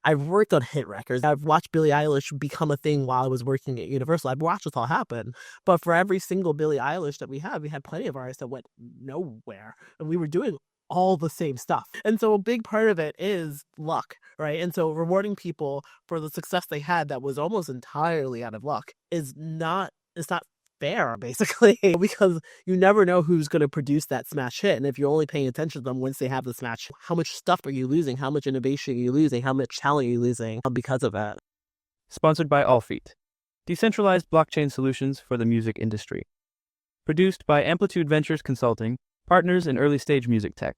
I've worked on hit records. I've watched Billie Eilish become a thing while I was working at Universal. I've watched this all happen. But for every single Billie Eilish that we had plenty of artists that went nowhere. And we were doing all the same stuff. And so a big part of it is luck, right? And so rewarding people for the success they had that was almost entirely out of luck is not it's not fair, basically, because you never know who's going to produce that smash hit. And if you're only paying attention to them once they have the smash, how much stuff are you losing? How much innovation are you losing? How much talent are you losing because of it? Sponsored by Allfeet, decentralized blockchain solutions for the music industry. Produced by Amplitude Ventures Consulting, partners in early stage music tech.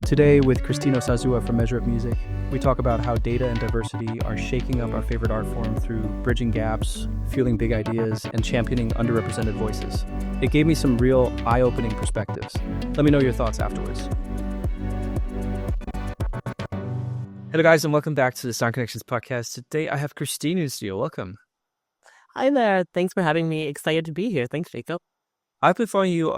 Today, with Christina Osazuwa from Measure Up Music, we talk about how data and diversity are shaking up our favorite art form through bridging gaps, fueling big ideas, and championing underrepresented voices. It gave me some real eye-opening perspectives. Let me know your thoughts afterwards. Hello, guys, and welcome back to the Sound Connections podcast. Today, I have Christina in studio. Welcome. Hi there. Thanks for having me. Excited to be here. Thanks, Jacob. I've been following you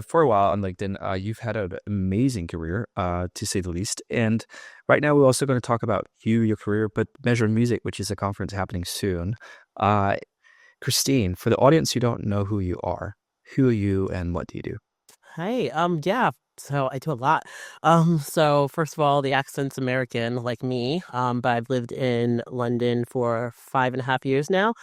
for a while on LinkedIn. You've had an amazing career, to say the least. And right now, we're also going to talk about your career, but Measure Music, which is a conference happening soon. Christine, for the audience who don't know who you are and what do you do? Hey, yeah. So I do a lot. So first of all, the accent's American, like me. But I've lived in London for 5.5 years now.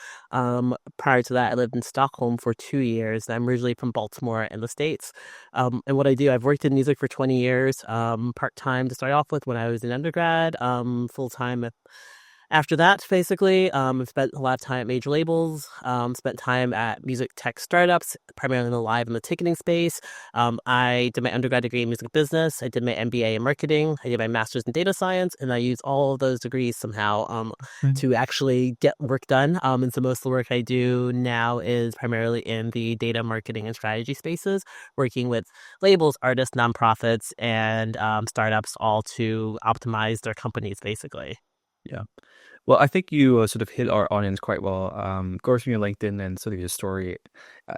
Prior to that, I lived in Stockholm for 2 years. I'm originally from Baltimore in the States. And what I do, I've worked in music for 20 years, part-time to start off with when I was in undergrad, full-time after that, basically. I've spent a lot of time at major labels, spent time at music tech startups, primarily in the live and the ticketing space. I did my undergrad degree in music business. I did my MBA in marketing. I did my master's in data science, and I used all of those degrees somehow to actually get work done. And so most of the work I do now is primarily in the data marketing and strategy spaces, working with labels, artists, nonprofits, and startups, all to optimize their companies, basically. Yeah. Well, I think you sort of hit our audience quite well. Going through your LinkedIn and sort of your story,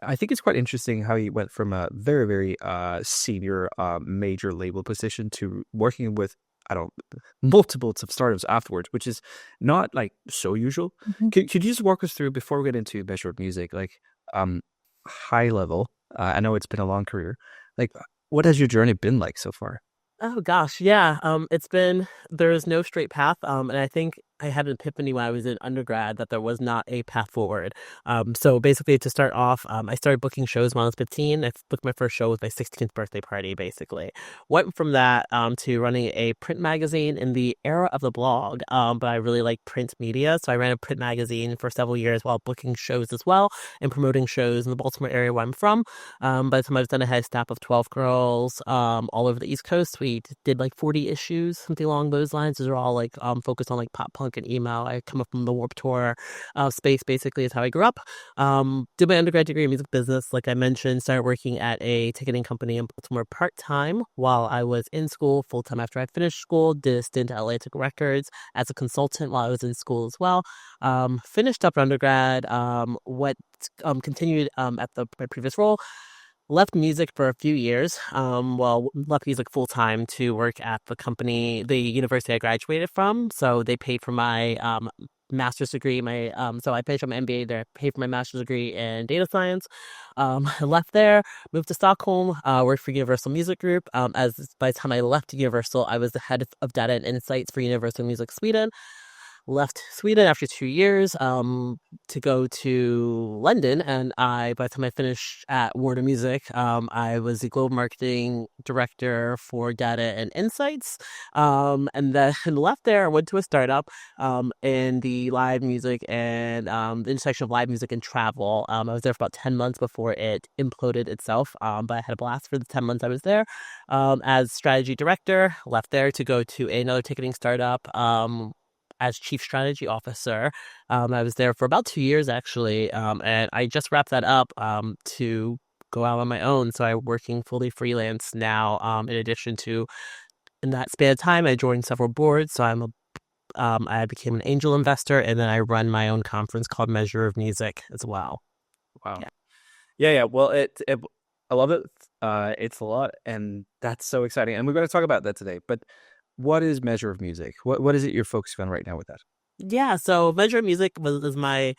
I think it's quite interesting how you went from a very, very senior major label position to working with, multiples of startups afterwards, which is not like so usual. Could you just walk us through before we get into Measure Up Music, like high level? I know it's been a long career. Like, what has your journey been like so far? Oh gosh, yeah. There is no straight path. And I think I had an epiphany when I was in undergrad that there was not a path forward. So basically to start off, I started booking shows when I was 15. I booked my first show with my 16th birthday party, basically. Went from that to running a print magazine in the era of the blog. But I really like print media. So I ran a print magazine for several years while booking shows as well and promoting shows in the Baltimore area where I'm from. By the time I was done, I had a staff of 12 girls all over the East Coast. We did like 40 issues, something along those lines. Those are all like focused on like pop punk and emo. I come up from the Warped Tour space, basically, is how I grew up. Did my undergrad degree in music business, like I mentioned, started working at a ticketing company in Baltimore part-time while I was in school, full-time after I finished school. Did a stint at Atlantic Records as a consultant while I was in school as well. Finished up undergrad, continued at my previous role. Left music for a few years. Left music full time to work at the company, the university I graduated from. So they paid for my master's degree. So I paid for my MBA there. Paid for my master's degree in data science. I left there, moved to Stockholm. Worked for Universal Music Group. As by the time I left Universal, I was the head of data and insights for Universal Music Sweden. Left Sweden after 2 years to go to London, and by the time I finished at Warner Music, I was the global marketing director for data and insights, and then left there. I went to a startup in the live music and the intersection of live music and travel. I was there for about 10 months before it imploded itself, but I had a blast for the 10 months I was there. As strategy director, left there to go to another ticketing startup as chief strategy officer. I was there for about 2 years, actually, and I just wrapped that up to go out on my own. So I'm working fully freelance now. In addition to, in that span of time, I joined several boards. So I became an angel investor, and then I run my own conference called Measure of Music as well. Wow. Yeah. Yeah. Well, I love it. It's a lot, and that's so exciting. And we're going to talk about that today. But what is Measure of Music? What is it you're focusing on right now with that? Yeah, so Measure of Music was is my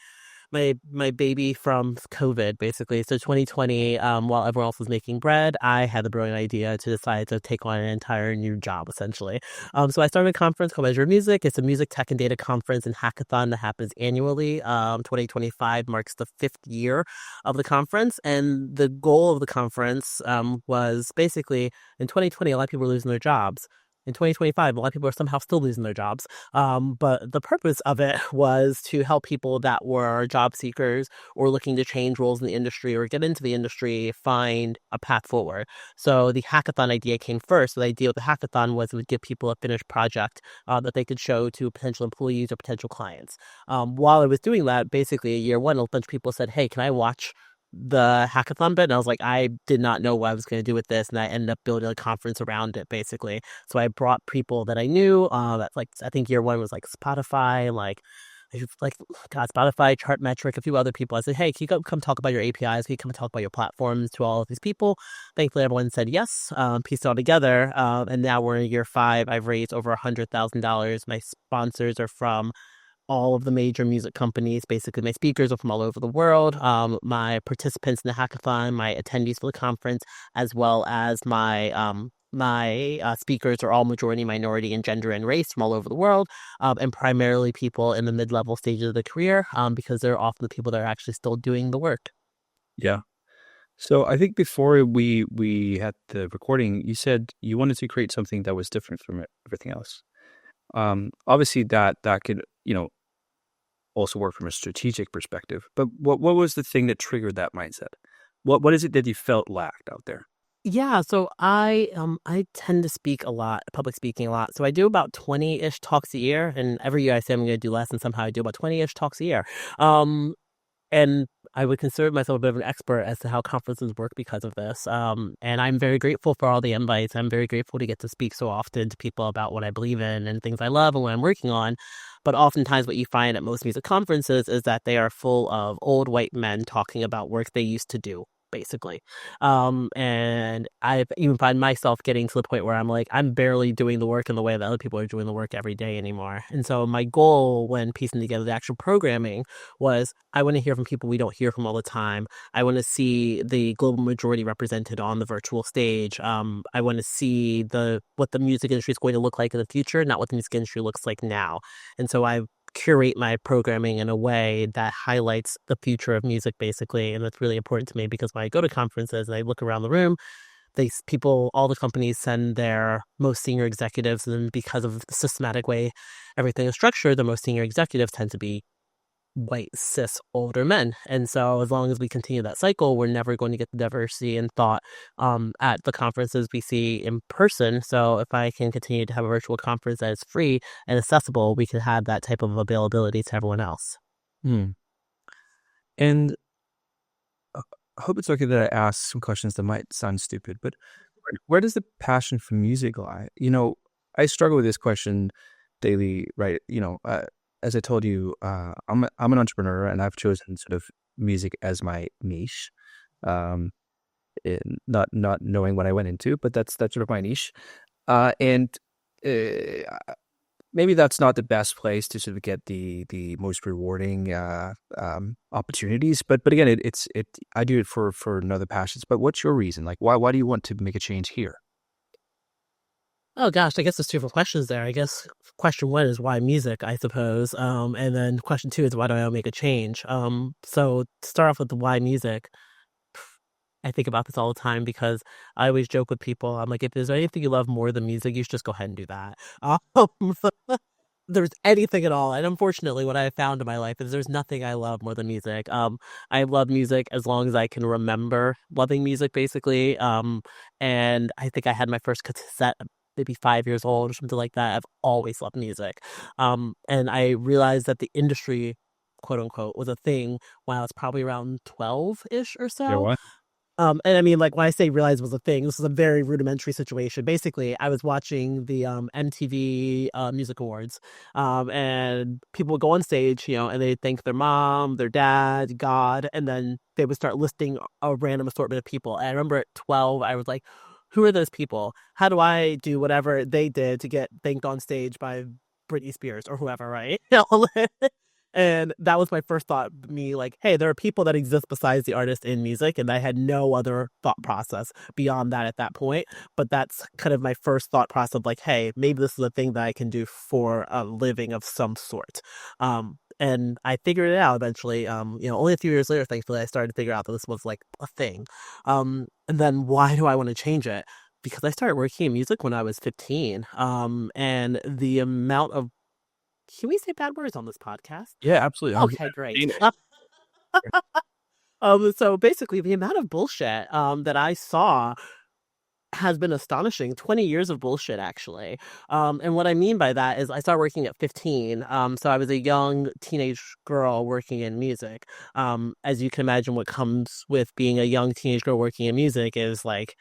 baby from COVID, basically. So 2020, while everyone else was making bread, I had the brilliant idea to decide to take on an entire new job, essentially. So I started a conference called Measure of Music. It's a music tech and data conference and hackathon that happens annually. 2025 marks the fifth year of the conference, and the goal of the conference was basically in 2020, a lot of people were losing their jobs. In 2025, a lot of people are somehow still losing their jobs. But the purpose of it was to help people that were job seekers or looking to change roles in the industry or get into the industry find a path forward. So the hackathon idea came first. So the idea of the hackathon was it would give people a finished project that they could show to potential employees or potential clients. While I was doing that, basically, year one, a bunch of people said, "Hey, can I watch the hackathon bit?" And I was like, I did not know what I was going to do with this, and I ended up building a conference around it, basically. So I brought people that I knew. That's like I think year one was like Spotify, like God, Spotify, Chartmetric, a few other people. I said, hey, can you come talk about your APIs? Can you come talk about your platforms to all of these people? Thankfully, everyone said yes. Pieced it all together, and now we're in year five. I've raised over $100,000. My sponsors are from all of the major music companies. Basically, my speakers are from all over the world. My participants in the hackathon, my attendees for the conference, as well as my speakers are all majority minority in gender and race from all over the world, and primarily people in the mid-level stages of the career, because they're often the people that are actually still doing the work. Yeah. So I think before we had the recording, you said you wanted to create something that was different from everything else. Obviously that could, also work from a strategic perspective. But what was the thing that triggered that mindset? What is it that you felt lacked out there? Yeah, so I tend to speak a lot, public speaking a lot. So I do about 20-ish talks a year, and every year I say I'm going to do less, and somehow I do about 20-ish talks a year. Um, and I would consider myself a bit of an expert as to how conferences work because of this. And I'm very grateful for all the invites. I'm very grateful to get to speak so often to people about what I believe in and things I love and what I'm working on. But oftentimes, what you find at most music conferences is that they are full of old white men talking about work they used to do, basically. And I've even find myself getting to the point where I'm like, I'm barely doing the work in the way that other people are doing the work every day anymore. And so my goal when piecing together the actual programming was I want to hear from people we don't hear from all the time. I want to see the global majority represented on the virtual stage. I want to see the what the music industry is going to look like in the future, not what the music industry looks like now. And so I curate my programming in a way that highlights the future of music, basically. And that's really important to me because when I go to conferences and I look around the room, all the companies send their most senior executives, and because of the systematic way everything is structured, the most senior executives tend to be white cis older men. And so as long as we continue that cycle, we're never going to get the diversity in thought at the conferences we see in person. So if I can continue to have a virtual conference that is free and accessible, we can have that type of availability to everyone else. Hmm. And I hope it's okay that I ask some questions that might sound stupid, but where does the passion for music lie? I struggle with this question daily, right? As I told you, I'm an entrepreneur and I've chosen sort of music as my niche. Um, not knowing what I went into, but that's sort of my niche. And maybe that's not the best place to sort of get the most rewarding opportunities. But again, it I do it for another passions. But what's your reason? Like why do you want to make a change here? Oh gosh, I guess there's two different questions there. I guess question one is why music, I suppose. And then question two is why do I make a change? So to start off with the why music, I think about this all the time because I always joke with people. I'm like, if there's anything you love more than music, you should just go ahead and do that. There's anything at all. And unfortunately, what I have found in my life is there's nothing I love more than music. I love music as long as I can remember loving music, basically. And I think I had my first cassette maybe 5 years old or something like that. I've always loved music. And I realized that the industry, quote unquote, was a thing when I was probably around 12-ish or Yeah, so. what? And I mean, like when I say realize was a thing, this was a very rudimentary situation. Basically, I was watching the MTV Music Awards, and people would go on stage, and they'd thank their mom, their dad, God, and then they would start listing a random assortment of people. And I remember at 12, I was like, who are those people? How do I do whatever they did to get thanked on stage by Britney Spears or whoever, right? And that was my first thought, me like, hey, there are people that exist besides the artist in music, and I had no other thought process beyond that at that point. But that's kind of my first thought process of like, hey, maybe this is a thing that I can do for a living of some sort. And I figured it out eventually. Only a few years later, thankfully, I started to figure out that this was like a thing. And then why do I want to change it? Because I started working in music when I was 15. And the amount of, can we say bad words on this podcast? Yeah, absolutely. I'm Okay, great. entertained. So basically the amount of bullshit that I saw has been astonishing. 20 years of bullshit, actually. And what I mean by that is I started working at 15. So I was a young teenage girl working in music. As you can imagine, what comes with being a young teenage girl working in music is like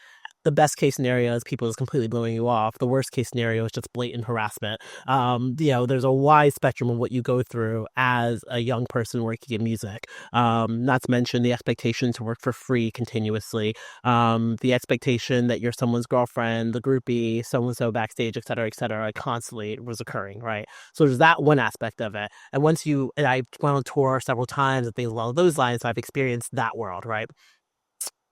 the best case scenario is people just completely blowing you off. The worst case scenario is just blatant harassment. There's a wide spectrum of what you go through as a young person working in music. Not to mention the expectation to work for free continuously, the expectation that you're someone's girlfriend, the groupie, so and so backstage, et cetera, constantly was occurring, right? So there's that one aspect of it. And I went on tour several times and things along those lines, so I've experienced that world, right?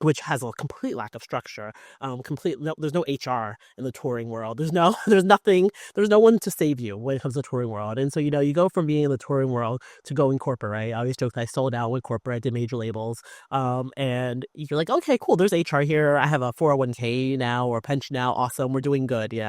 Which has a complete lack of structure. There's no HR in the touring world. There's nothing, there's no one to save you when it comes to the touring world. And so, you go from being in the touring world to going corporate, right? I always joke that I sold out with corporate, I did major labels. And you're like, okay, cool, there's HR here. I have a 401k now or a pension now. Awesome. We're doing good.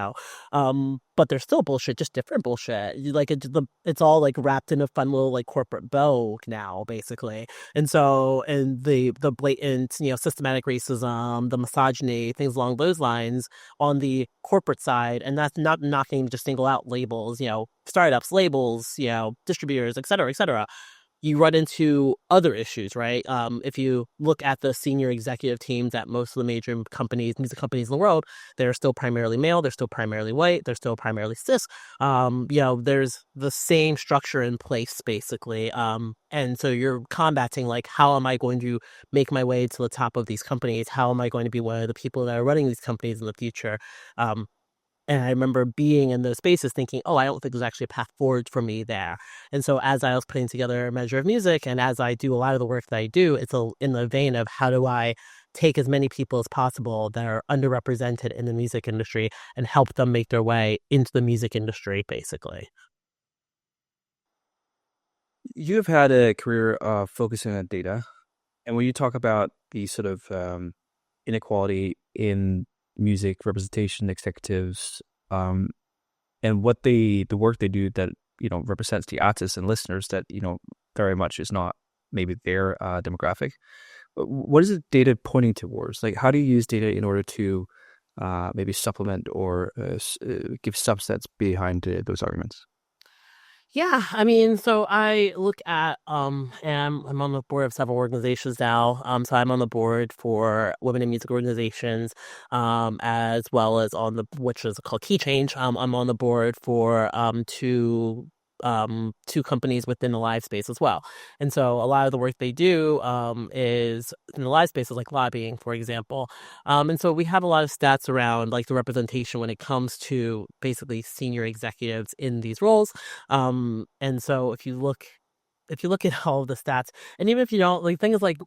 But there's still bullshit, just different bullshit. It's all like wrapped in a fun little like corporate bow now, basically. And the blatant, systematic racism, the misogyny, things along those lines on the corporate side, and that's not knocking to single out labels, startups, labels, distributors, et cetera, you run into other issues, right? If you look at the senior executive teams at most of the major music companies in the world, they're still primarily male, they're still primarily white, they're still primarily cis. There's the same structure in place, basically. And so you're combating, like, how am I going to make my way to the top of these companies? How am I going to be one of the people that are running these companies in the future? Um, and I remember being in those spaces thinking, oh, I don't think there's actually a path forward for me there. And so as I was putting together a measure of music, and as I do a lot of the work that I do, in the vein of how do I take as many people as possible that are underrepresented in the music industry and help them make their way into the music industry, basically. You have had a career focusing on data, and when you talk about the sort of inequality in music representation executives, um, and what the work they do that represents the artists and listeners that very much is not maybe their demographic. What is the data pointing towards? Like, how do you use data in order to maybe supplement or give subsets behind those arguments? Yeah, I mean, so I look at and I'm on the board of several organizations now. So I'm on the board for women in music organizations, as well as on the which is called Key Change. I'm on the board for two companies within the live space as well. And so a lot of the work they do is in the live space is like lobbying, for example. And so we have a lot of stats around like the representation when it comes to basically senior executives in these roles. And so if you look at all of the stats, and even if you don't, like things like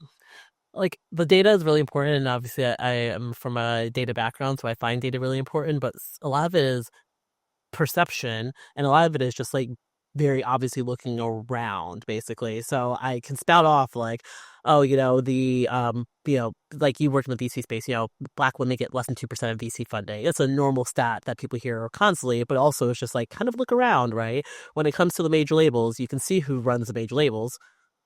the data is really important, and obviously I am from a data background, so I find data really important. But a lot of it is perception, and a lot of it is just like very obviously looking around, basically. So I can spout off like, oh, like you work in the VC space, black women get less than 2% of VC funding. It's a normal stat that people hear constantly, but also it's just like kind of look around, right? When it comes to the major labels, you can see who runs the major labels.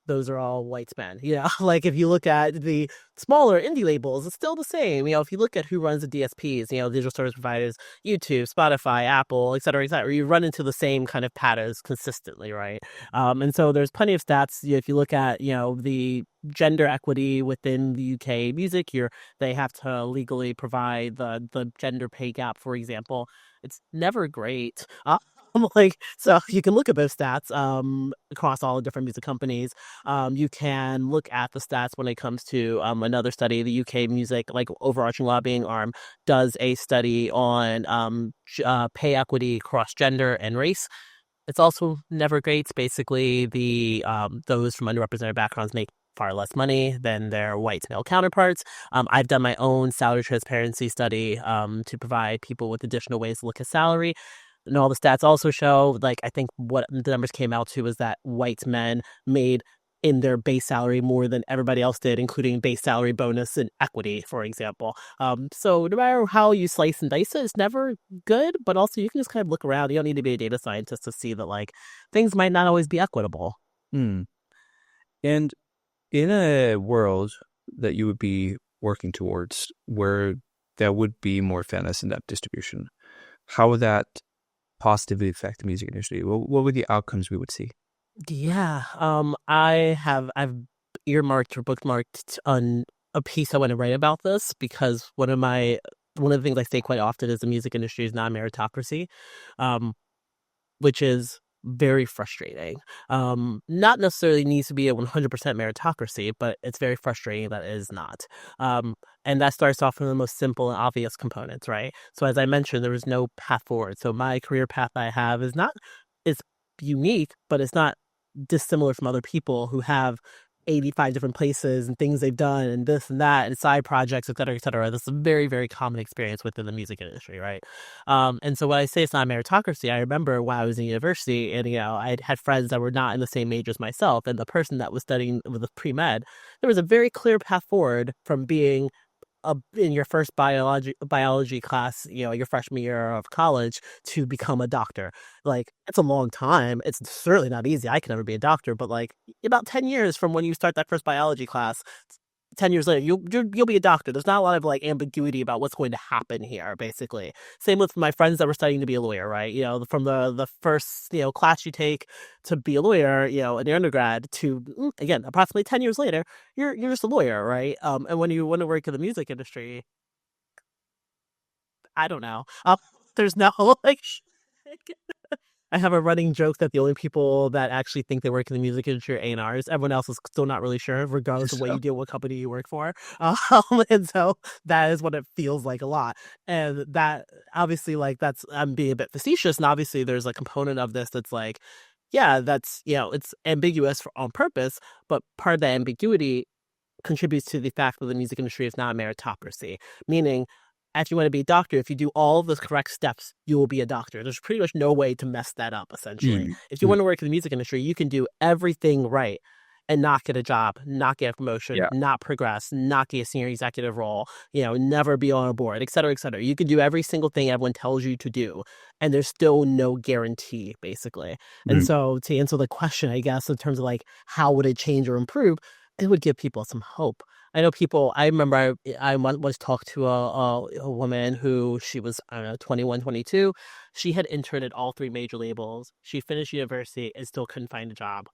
Those are all white men. Like if you look at the smaller indie labels, it's still the same. If you look at who runs the DSPs, digital service providers, YouTube, Spotify, Apple, et cetera, you run into the same kind of patterns consistently, right? And so there's plenty of stats. If you look at, the gender equity within the UK music, they have to legally provide the gender pay gap, for example. It's never great. Like, so you can look at those stats across all the different music companies. You can look at the stats when it comes to another study. The UK music, like overarching lobbying arm, does a study on pay equity across gender and race. It's also never great. Basically, the those from underrepresented backgrounds make far less money than their white male counterparts. I've done my own salary transparency study to provide people with additional ways to look at salary. And all the stats also show, like, I think what the numbers came out to was that white men made in their base salary more than everybody else did, including base salary bonus and equity, for example. So no matter how you slice and dice it, it's never good, but also you can just kind of look around. You don't need to be a data scientist to see that like things might not always be equitable. Hmm. And in a world that you would be working towards where there would be more fairness in that distribution, how would that positively affect the music industry? What would the outcomes we would see? Yeah, I've earmarked or bookmarked on a piece I want to write about this because one of the things I say quite often is the music industry is not a meritocracy. Um, which is very frustrating. Not necessarily needs to be a 100% meritocracy, but it's very frustrating that it is not. Um, and that starts off from the most simple and obvious components, right? So as I mentioned, there is no path forward. So my career path I have is unique, but it's not dissimilar from other people who have 85 different places and things they've done and this and that and side projects, et cetera, et cetera. This is a very, very common experience within the music industry, right? And so when I say it's not a meritocracy, I remember when I was in university and, I had friends that were not in the same major as myself. And the person that was studying with a pre-med, there was a very clear path forward from being in your first biology class, your freshman year of college to become a doctor. Like, it's a long time. It's certainly not easy. I could never be a doctor, but like about 10 years from when you start that first biology class, 10 years later, you'll be a doctor. There's not a lot of like ambiguity about what's going to happen here, basically. Same with my friends that were studying to be a lawyer, right? From the first, class you take to be a lawyer, in your undergrad to, again, approximately 10 years later, you're just a lawyer, right? And when you want to work in the music industry, I don't know. There's no like I have a running joke that the only people that actually think they work in the music industry are A&Rs. Everyone else is still not really sure, regardless of what you So, do, what company you work for. And so that is what it feels like a lot. And that obviously, like, I'm being a bit facetious. And obviously, there's a component of this that's like, yeah, that's, it's ambiguous on purpose. But part of that ambiguity contributes to the fact that the music industry is not a meritocracy, meaning if you want to be a doctor, if you do all of the correct steps, you will be a doctor. There's pretty much no way to mess that up, essentially. mm, If you mm, want to work in the music industry, you can do everything right and not get a job, not get a promotion, yeah. not progress, not get a senior executive role, never be on a board, et cetera, et cetera. You can do every single thing everyone tells you to do, and there's still no guarantee, basically. And Mm. so to answer the question, I guess, in terms of like how would it change or improve, it would give people some hope. I know people. I remember I once talked to a woman who she was, I don't know, 21, 22. She had interned at all three major labels. She finished university and still couldn't find a job.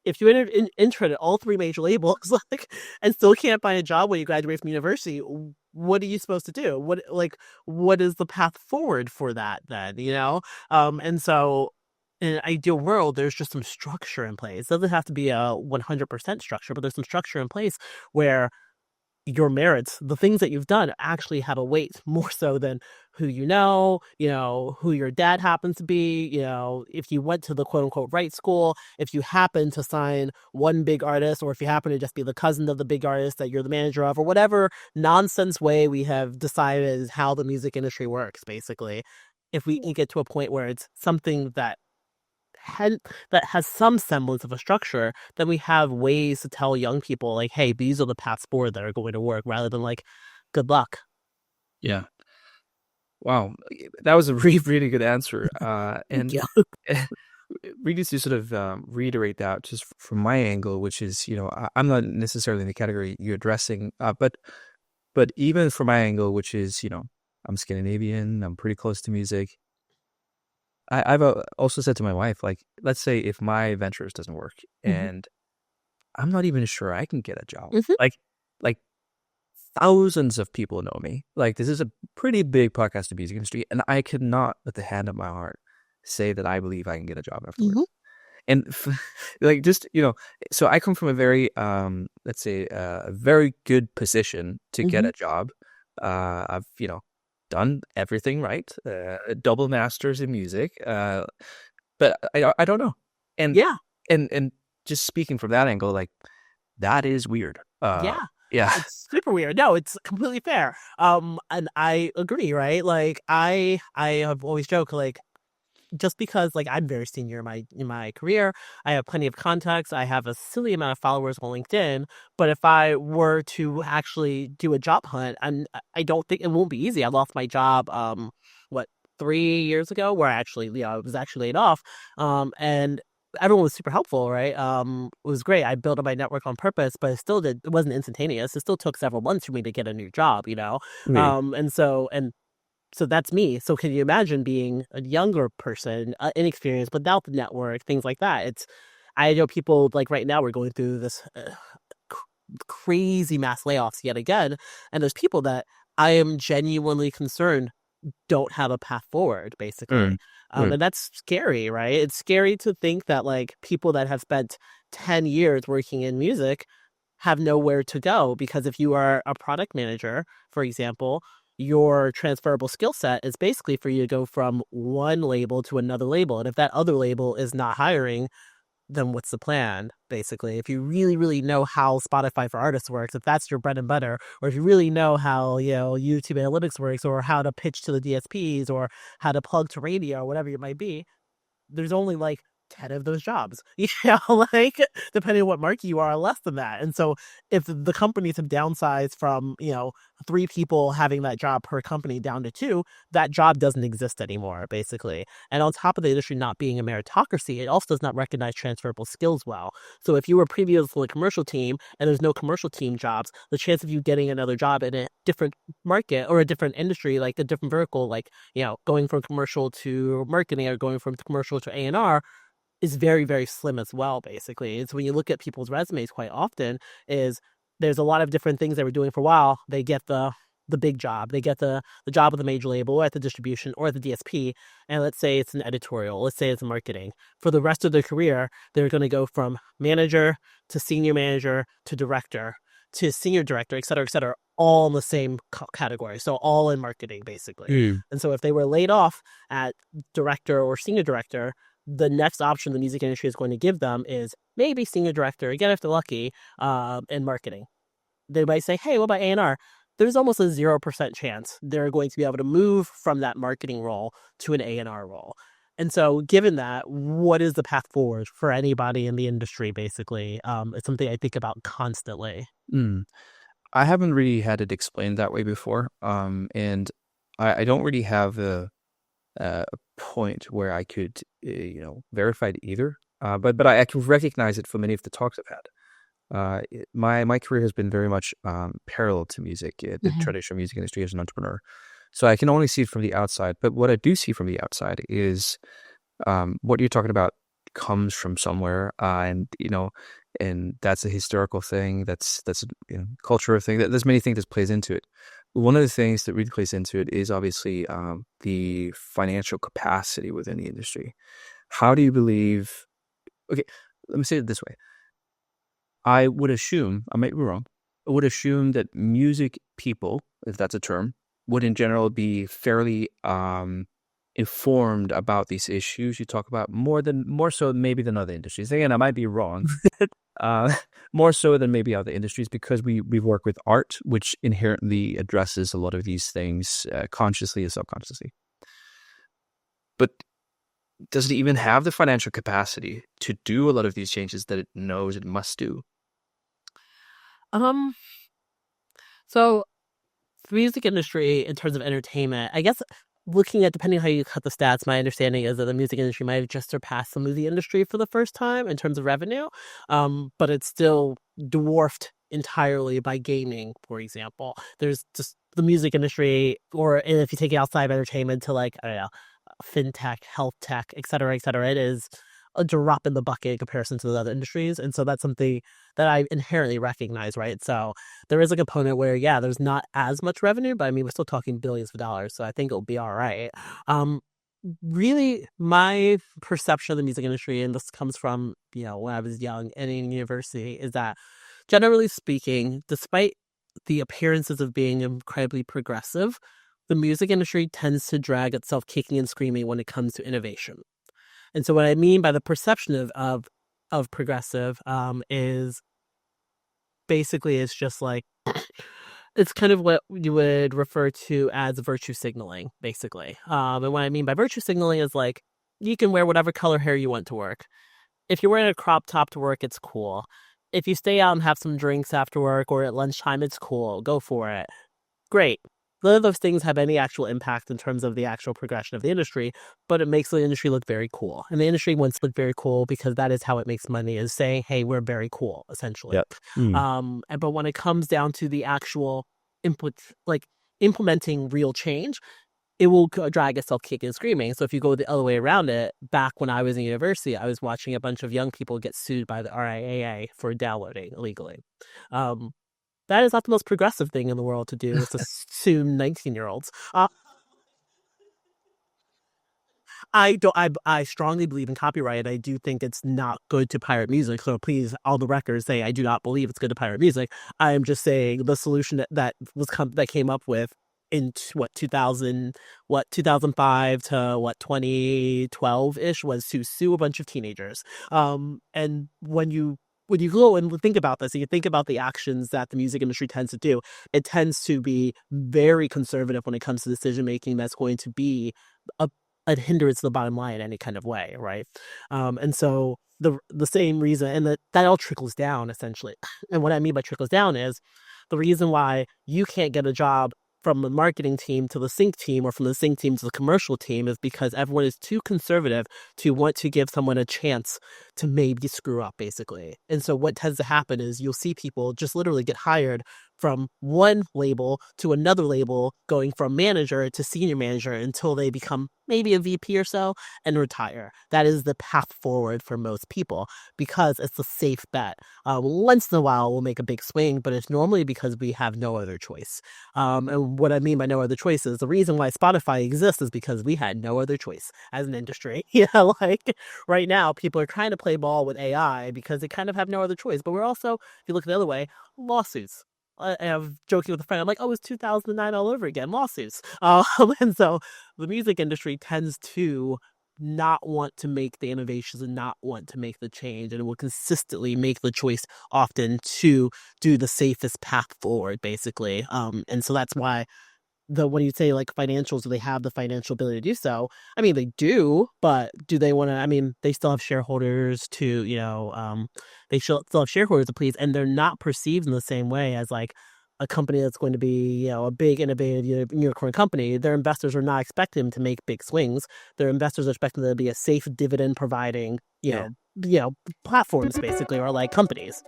If you intern at all three major labels, like, and still can't find a job when you graduate from university, what are you supposed to do? What is the path forward for that then? And so in an ideal world, there's just some structure in place. It doesn't have to be a 100% structure, but there's some structure in place where your merits, the things that you've done actually have a weight more so than who your dad happens to be, if you went to the quote unquote right school, if you happen to sign one big artist, or if you happen to just be the cousin of the big artist that you're the manager of, or whatever nonsense way we have decided is how the music industry works, basically. If we can get to a point where it's something had, that has some semblance of a structure, then we have ways to tell young people, like, hey, these are the paths forward that are going to work, rather than like, good luck. Yeah. Wow. That was a really, really good answer. And Yeah. really to sort of reiterate that just from my angle, which is, I'm not necessarily in the category you're addressing, but even from my angle, which is, I'm Scandinavian, I'm pretty close to music. I've also said to my wife, like, let's say if my ventures doesn't work Hmm. and I'm not even sure I can get a job, Hmm. like thousands of people know me. Like, this is a pretty big podcast in the music industry, and I could not, with the hand on my heart, say that I believe I can get a job Hmm. afterwards. And like just so I come from a very let's say a very good position to get Hmm. a job. I've done everything right, double masters in music, but I don't know. And Yeah. and just speaking from that angle, like that is weird. Yeah. Yeah. It's super weird. No, it's completely fair. And I agree, right? Like I have always joked like just because like I'm very senior in my career, I have plenty of contacts, I have a silly amount of followers on LinkedIn, but if I were to actually do a job hunt, I don't think it won't be easy. I lost my job what 3 years ago where I was actually laid off. And everyone was super helpful, right? It was great. I built up my network on purpose, but it wasn't instantaneous. It still took several months for me to get a new job, you know? Really. And so that's me. So can you imagine being a younger person, inexperienced, without the network, things like that? I know people like right now we're going through this crazy mass layoffs yet again, and there's people that I am genuinely concerned don't have a path forward, basically. Mm, mm, And that's scary, right? It's scary to think that like people that have spent 10 years working in music have nowhere to go because if you are a product manager, for example, your transferable skill set is basically for you to go from one label to another label. And if that other label is not hiring, then what's the plan, basically? If you really, really know how Spotify for Artists works, if that's your bread and butter, or if you really know how, YouTube Analytics works, or how to pitch to the DSPs, or how to plug to radio, or whatever it might be, there's only like 10 of those jobs, like depending on what market you are, less than that. And so if the companies have downsized from, three people having that job per company down to two, that job doesn't exist anymore, basically. And on top of the industry not being a meritocracy, it also does not recognize transferable skills well. So if you were previously a commercial team and there's no commercial team jobs, the chance of you getting another job in a different market or a different industry, like a different vertical, like going from commercial to marketing or going from commercial to A&R is very, very slim as well, basically. It's when you look at people's resumes quite often is there's a lot of different things they were doing for a while. They get the big job. They get the job with the major label or at the distribution or at the DSP. And let's say it's an editorial. Let's say it's marketing. For the rest of their career, they're going to go from manager to senior manager to director to senior director, et cetera, all in the same category. So all in marketing, basically. mm, And so if they were laid off at director or senior director, the next option the music industry is going to give them is maybe senior director, again, if they're lucky, in marketing. They might say, hey, what about A&R? There's almost a 0% chance they're going to be able to move from that marketing role to an A&R role. And so, given that, what is the path forward for anybody in the industry, basically? It's something I think about constantly. mm. I haven't really had it explained that way before. And I don't really have a point where I could, verify it either. But I can recognize it from many of the talks I've had. My career has been very much parallel to music, the Hmm. traditional music industry as an entrepreneur. So I can only see it from the outside. But what I do see from the outside is what you're talking about comes from somewhere, and that's a historical thing. That's a cultural thing. There's many things that plays into it. One of the things that really plays into it is obviously the financial capacity within the industry. How do you believe? Okay, let me say it this way. I would assume, I might be wrong, I would assume that music people, if that's a term, would in general be fairly informed about these issues you talk about more so maybe than other industries. Again, I might be wrong. Uh, More so than maybe other industries because we work with art, which inherently addresses a lot of these things consciously or subconsciously. But does it even have the financial capacity to do a lot of these changes that it knows it must do? Um, so the music industry in terms of entertainment, I guess looking at depending on how you cut the stats, my understanding is that the music industry might have just surpassed the movie industry for the first time in terms of revenue. But it's still dwarfed entirely by gaming, for example. There's just the music industry, or if you take it outside of entertainment to like, I don't know, fintech, health tech, et cetera, it is a drop in the bucket in comparison to the other industries. And so that's something that I inherently recognize, right? So there is a component where, yeah, there's not as much revenue, but I mean, we're still talking billions of dollars. So I think it'll be all right. Um, really my perception of the music industry, and this comes from, when I was young and in university, is that generally speaking, despite the appearances of being incredibly progressive, the music industry tends to drag itself kicking and screaming when it comes to innovation. And so what I mean by the perception of progressive is basically it's just like it's kind of what you would refer to as virtue signaling, basically. And what I mean by virtue signaling is like you can wear whatever color hair you want to work. If you're wearing a crop top to work, it's cool. If you stay out and have some drinks after work or at lunchtime, it's cool. Go for it. Great. None of those things have any actual impact in terms of the actual progression of the industry, but it makes the industry look very cool. And the industry wants to look very cool because that is how it makes money, is saying, hey, we're very cool, essentially. Yep. Mm. But when it comes down to the actual input, like implementing real change, it will drag itself kicking and screaming. So if you go the other way around it, back when I was in university, I was watching a bunch of young people get sued by the RIAA for downloading illegally. Um, that is not the most progressive thing in the world to do, is to sue 19-year-olds. I don't. I strongly believe in copyright. I do think it's not good to pirate music. So please, all the records say I do not believe it's good to pirate music. I am just saying the solution that came up with in what 2005 to what 2012 ish was to sue a bunch of teenagers. And when you go and think about this, and you think about the actions that the music industry tends to do, it tends to be very conservative when it comes to decision making. That's going to be a a hindrance to the bottom line in any kind of way, right? And so the same reason, and that all trickles down essentially. And what I mean by trickles down is the reason why you can't get a job from the marketing team to the sync team or from the sync team to the commercial team is because everyone is too conservative to want to give someone a chance to maybe screw up, basically. And so what tends to happen is you'll see people just literally get hired from one label to another label, going from manager to senior manager until they become maybe a VP or so and retire. That is the path forward for most people because it's a safe bet. Once in a while, we'll make a big swing, but it's normally because we have no other choice. And what I mean by no other choice is the reason why Spotify exists is because we had no other choice as an industry. Like right now, people are trying to play ball with AI because they kind of have no other choice. But we're also, if you look the other way, lawsuits. I'm joking with a friend. I'm like, oh, it's 2009 all over again, lawsuits. And so the music industry tends to not want to make the innovations and not want to make the change, and it will consistently make the choice often to do the safest path forward, basically. And so that's why when you say like financials, do they have the financial ability to do so? I mean, they do, but do they want to? I mean, they still have shareholders to, they still have shareholders to please, and they're not perceived in the same way as like a company that's going to be, a big innovative unicorn company. Their investors are not expecting them to make big swings. Their investors are expecting them to be a safe dividend providing, Yeah. platforms basically, or like companies.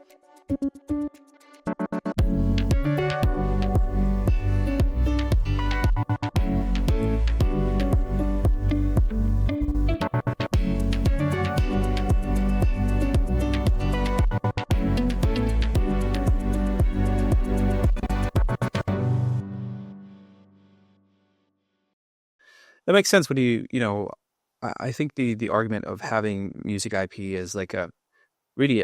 That makes sense when I think the argument of having music IP is like a really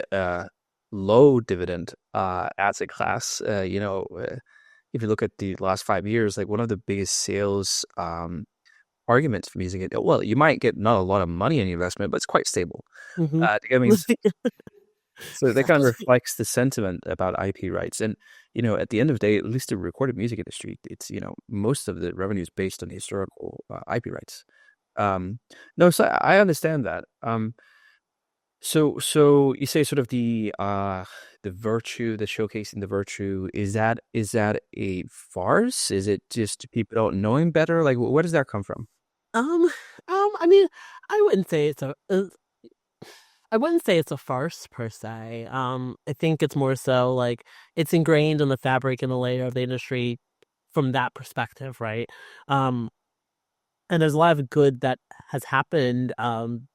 low dividend asset class. If you look at the last 5 years, like one of the biggest sales arguments for music, well, you might get not a lot of money in the investment, but it's quite stable. Hmm. I mean, so that kind of reflects the sentiment about IP rights. And, at the end of the day, at least the recorded music industry, it's, most of the revenue is based on historical IP rights. Um, no, so I understand that. So you say sort of the virtue, the showcasing the virtue, is that a farce? Is it just people don't knowing better? Like, where does that come from? um, I mean, I wouldn't say I wouldn't say it's a farce per se. I think it's more so like it's ingrained in the fabric and the layer of the industry from that perspective, right? Um, and there's a lot of good that has happened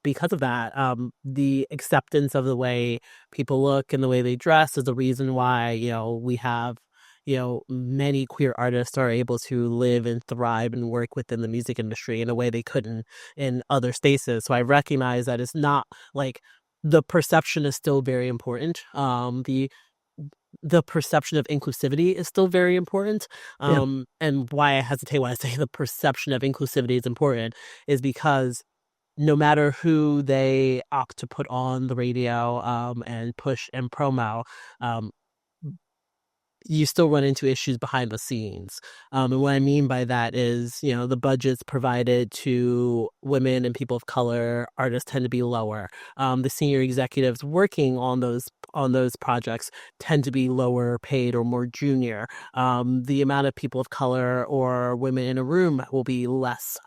because of that. The acceptance of the way people look and the way they dress is the reason why we have many queer artists are able to live and thrive and work within the music industry in a way they couldn't in other spaces. So I recognize that it's not like the perception is still very important. The perception of inclusivity is still very important. Yeah. And why I hesitate when I say the perception of inclusivity is important is because no matter who they opt to put on the radio and push and promo, um, you still run into issues behind the scenes. And what I mean by that is, the budgets provided to women and people of color artists tend to be lower. The senior executives working on those projects tend to be lower paid or more junior. The amount of people of color or women in a room will be less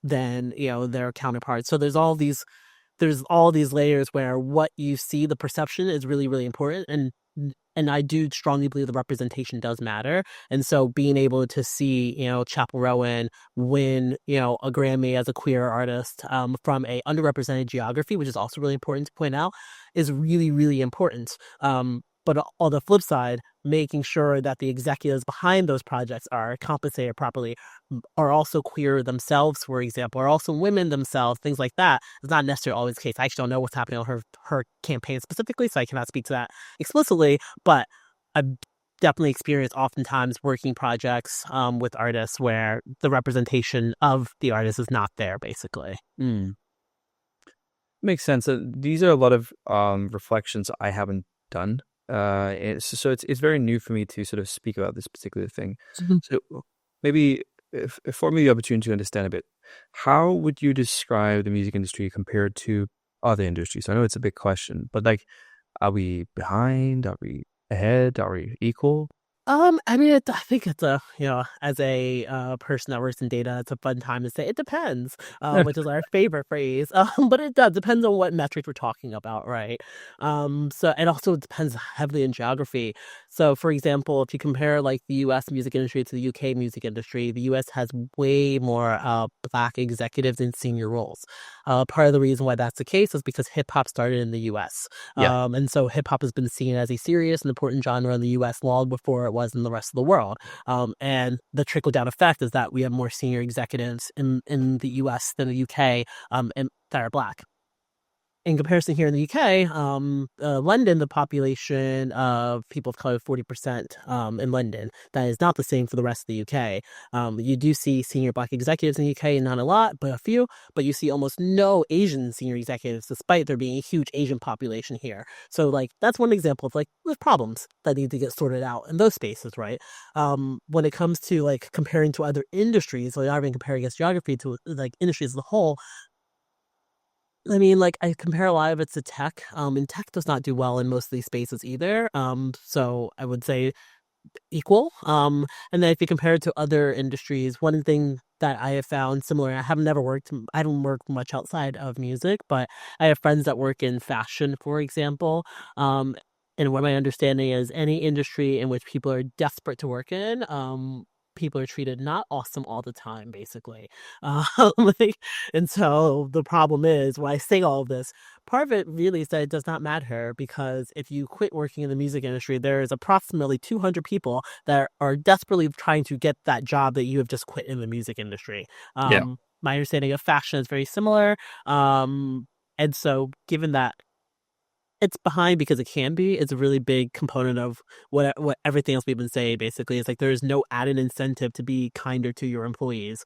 than their counterparts. So there's all these layers where what you see, the perception is really, really important. And I do strongly believe the representation does matter. And so being able to see, Chapel Rowan win, a Grammy as a queer artist from a underrepresented geography, which is also really important to point out, is really, really important. But on the flip side, making sure that the executives behind those projects are compensated properly, are also queer themselves, for example, are also women themselves, things like that. It's not necessarily always the case. I actually don't know what's happening on her campaign specifically, so I cannot speak to that explicitly. But I've definitely experienced oftentimes working projects with artists where the representation of the artist is not there, basically. Mm. Makes sense. These are a lot of reflections I haven't done. So it's very new for me to sort of speak about this particular thing. Mhm. So maybe if afford me the opportunity to understand a bit, how would you describe the music industry compared to other industries? I know it's a big question, but like, are we behind? Are we ahead? Are we equal? I mean, I think it's as a person that works in data, it's a fun time to say it depends, which is our favorite phrase. But it does depends on what metric we're talking about, right? So it also depends heavily in geography. So, for example, if you compare like the U.S. music industry to the U.K. music industry, the U.S. has way more Black executives in senior roles. Part of the reason why that's the case is because hip hop started in the U.S. Yeah. And so hip hop has been seen as a serious and important genre in the U.S. long before it was in the rest of the world. And the trickle down effect is that we have more senior executives in the U.S. than the U.K. And that are Black. In comparison, here in the UK, London, the population of people of color is 40% in London. That is not the same for the rest of the UK. You do see senior Black executives in the UK, not a lot, but a few. But you see almost no Asian senior executives, despite there being a huge Asian population here. So, like, that's one example of like there's problems that need to get sorted out in those spaces, right? When it comes to like comparing to other industries, like not even comparing against geography to like industries as a whole, I mean, like, I compare a lot of it to tech, and tech does not do well in most of these spaces either. So I would say equal. And then if you compare it to other industries, one thing that I have found similar, I haven't worked much outside of music, but I have friends that work in fashion, for example. And what my understanding is, any industry in which people are desperate to work in, people are treated not awesome all the time, basically. Um, like, and so the problem is, when I say all of this, part of it really is that it does not matter because if you quit working in the music industry, there is approximately 200 people that are desperately trying to get that job that you have just quit in the music industry. Yeah. My understanding of fashion is very similar. And so, given that it's behind because it can be, it's a really big component of what everything else we've been saying. Basically, it's like there's no added incentive to be kinder to your employees.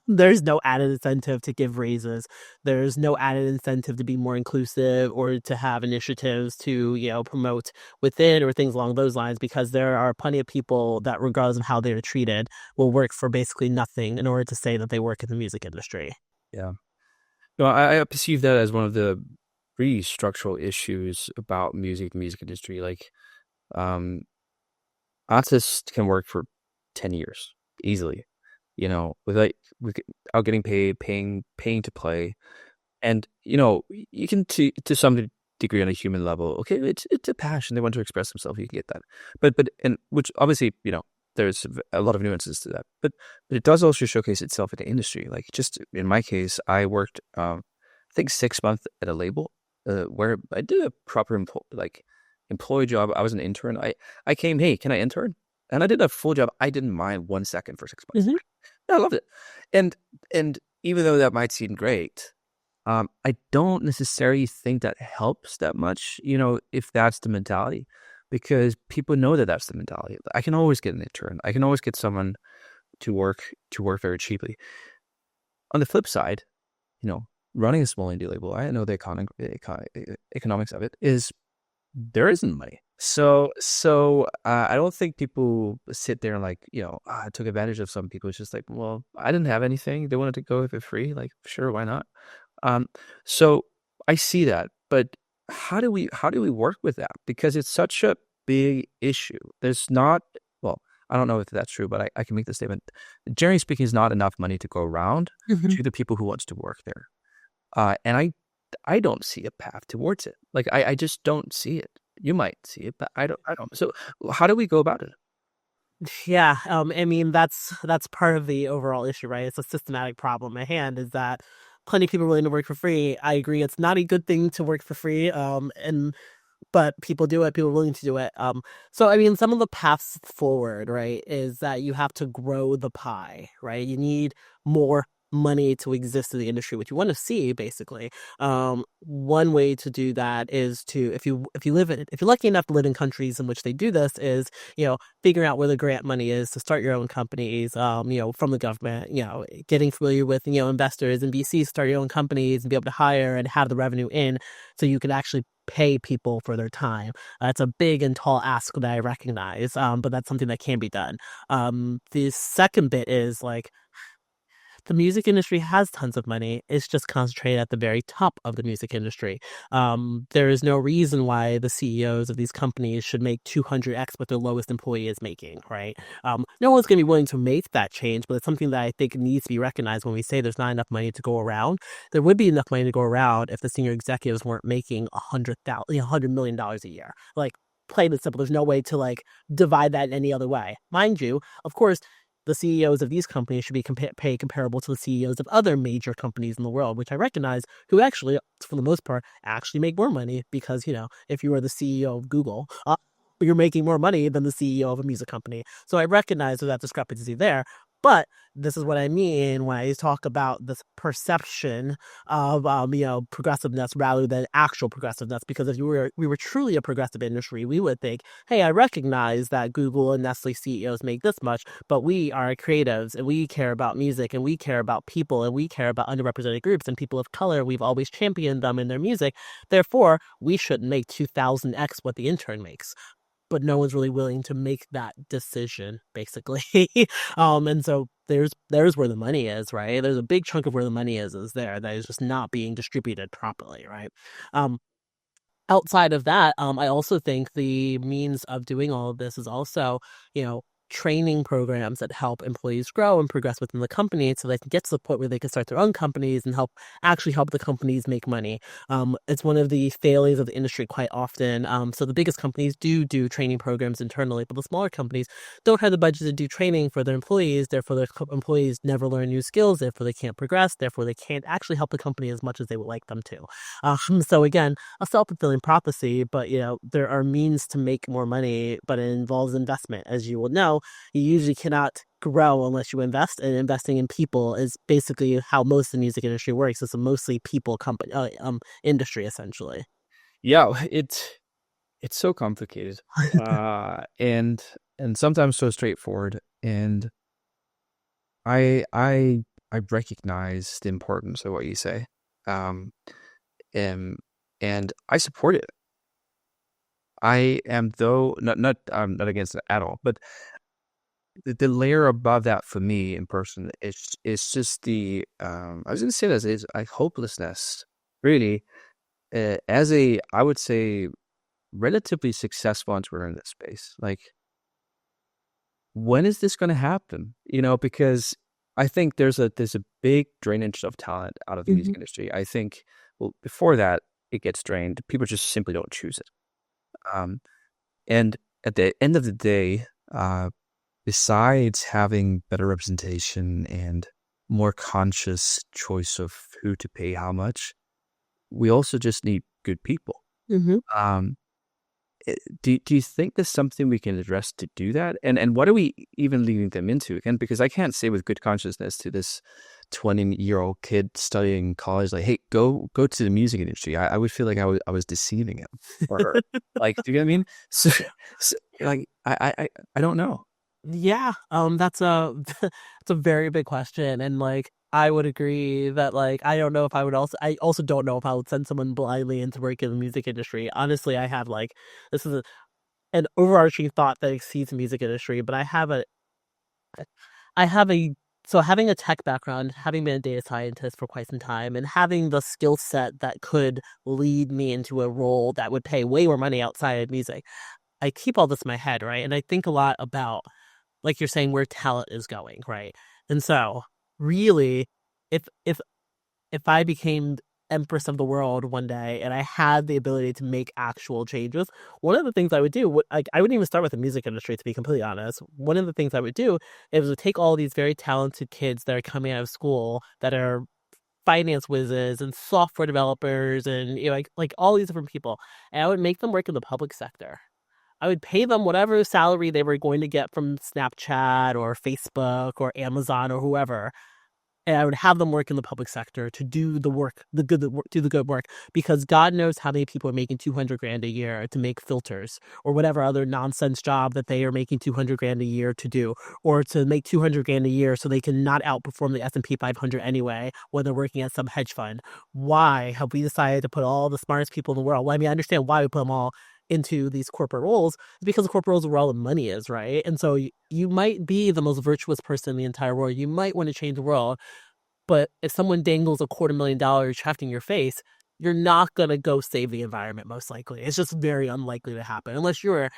There's no added incentive to give raises. There's no added incentive to be more inclusive or to have initiatives to promote within or things along those lines, because there are plenty of people that, regardless of how they are treated, will work for basically nothing in order to say that they work in the music industry. Yeah. No, I perceive that as one of the really structural issues about music industry. Like, um, artists can work for 10 years easily, with like without getting paid, paying to play. And you can to some degree on a human level, okay, it's a passion. They want to express themselves. You can get that, but and which obviously there's a lot of nuances to that. But it does also showcase itself in the industry. Like just in my case, I worked I think 6 months at a label where I did a proper employee job. I was an intern. I came, hey, can I intern? and I did a full job. I didn't mind 1 second for 6 months. Hmm. I loved it. And and even though that might seem great, I don't necessarily think that helps that much, if that's the mentality, because people know that that's the mentality. I can always get an intern. I can always get someone to work very cheaply. On the flip side, you know, running a small indie label, I know economics of it is there isn't money. So I don't think people sit there and like, took advantage of some people. It's just like, well, I didn't have anything. They wanted to go with it free. Like, sure, why not? Um, so I see that, but how do we work with that? Because it's such a big issue. There's not, well, I don't know if that's true, but I can make the statement. Generally speaking, is not enough money to go around Hmm. to the people who wants to work there. And I don't see a path towards it. Like I just don't see it. You might see it, but I don't. So how do we go about it? Yeah, I mean that's part of the overall issue, right? It's a systematic problem at hand. Is that plenty of people are willing to work for free. I agree, it's not a good thing to work for free. And but people do it, people are willing to do it. So I mean, some of the paths forward, right, is that you have to grow the pie, right? You need more money to exist in the industry, which you want to see, basically. One way to do that is to, if you're lucky enough to live in countries in which they do this, is figuring out where the grant money is to start your own companies, from the government, getting familiar with investors and VCs, start your own companies and be able to hire and have the revenue in, so you can actually pay people for their time. It's a big and tall ask that I recognize, but that's something that can be done. The second bit is like the music industry has tons of money. It's just concentrated at the very top of the music industry. There is no reason why the CEOs of these companies should make 200x what their lowest employee is making, right? No one's going to be willing to make that change, but it's something that I think needs to be recognized when we say there's not enough money to go around. There would be enough money to go around if the senior executives weren't making $100 million a year. Like, plain and simple. There's no way to like divide that in any other way. Mind you, of course, the CEOs of these companies should be paid comparable to the CEOs of other major companies in the world, which I recognize, who actually, for the most part, actually make more money because, if you are the CEO of Google, you're making more money than the CEO of a music company. So I recognize that discrepancy there. But this is what I mean when I talk about this perception of progressiveness rather than actual progressiveness. Because if we were truly a progressive industry, we would think, hey, I recognize that Google and Nestle CEOs make this much, but we are creatives and we care about music and we care about people and we care about underrepresented groups and people of color. We've always championed them in their music. Therefore, we shouldn't make 2000x what the intern makes. But no one's really willing to make that decision, basically. And so there's where the money is, right? There's a big chunk of where the money is there that is just not being distributed properly, right? Um, Outside of that, I also think the means of doing all of this is also, training programs that help employees grow and progress within the company so they can get to the point where they can start their own companies and help the companies make money. It's one of the failures of the industry quite often. So the biggest companies do training programs internally, but the smaller companies don't have the budget to do training for their employees. Therefore, their employees never learn new skills. Therefore, they can't progress. Therefore, they can't actually help the company as much as they would like them to. So again, a self-fulfilling prophecy, but there are means to make more money, but it involves investment. As you will know, you usually cannot grow unless you invest, and investing in people is basically how most of the music industry works. It's a mostly people company industry, essentially. Yeah, it's so complicated, and sometimes so straightforward. And I I I recognize the importance of what you say, um, and and I support it. I am though not I'm not against it at all, but the layer above that for me in person is just the I was gonna say this is like hopelessness, really. As a I would say relatively successful entrepreneur in this space, like when is this going to happen? Because I think there's a big drainage of talent out of the music Hmm. industry. I think, well, before that it gets drained, people just simply don't choose it. Um, and at the end of the day, besides having better representation and more conscious choice of who to pay how much, we also just need good people. Hmm. Um, do you think there's something we can address to do that? And what are we even leading them into again? Because I can't say with good consciousness to this 20-year-old kid studying college, like, hey, go to the music industry. I would feel like I was deceiving him, or like, do you get what I mean? So, like, I don't know. Yeah, that's a that's a very big question, and like I would agree that like I don't know if I would also I also don't know if I would send someone blindly into work in the music industry. Honestly, I have like this is an overarching thought that exceeds the music industry, but I have a so having a tech background, having been a data scientist for quite some time, and having the skill set that could lead me into a role that would pay way more money outside of music. I keep all this in my head, right? And I think a lot about like you're saying, where talent is going, right? And so, really, if if I became empress of the world one day and I had the ability to make actual changes, one of the things I would do, like I wouldn't even start with the music industry to be completely honest. One of the things I would do is would take all these very talented kids that are coming out of school that are finance whizzes and software developers and like all these different people, and I would make them work in the public sector. I would pay them whatever salary they were going to get from Snapchat or Facebook or Amazon or whoever, and I would have them work in the public sector to do the work, do the good work, because God knows how many people are making 200 grand a year to make filters or whatever other nonsense job that they are making 200 grand a year to do, or to make 200 grand a year so they can not outperform the S&P 500 anyway when they're working at some hedge fund. Why have we decided to put all the smartest people in the world? Well, I mean, I understand why we put them all into these corporate roles is because the corporate roles are where all the money is, right? And so you might be the most virtuous person in the entire world. You might want to change the world, but if someone dangles $250,000 trapped in your face, you're not going to go save the environment, most likely. It's just very unlikely to happen unless you're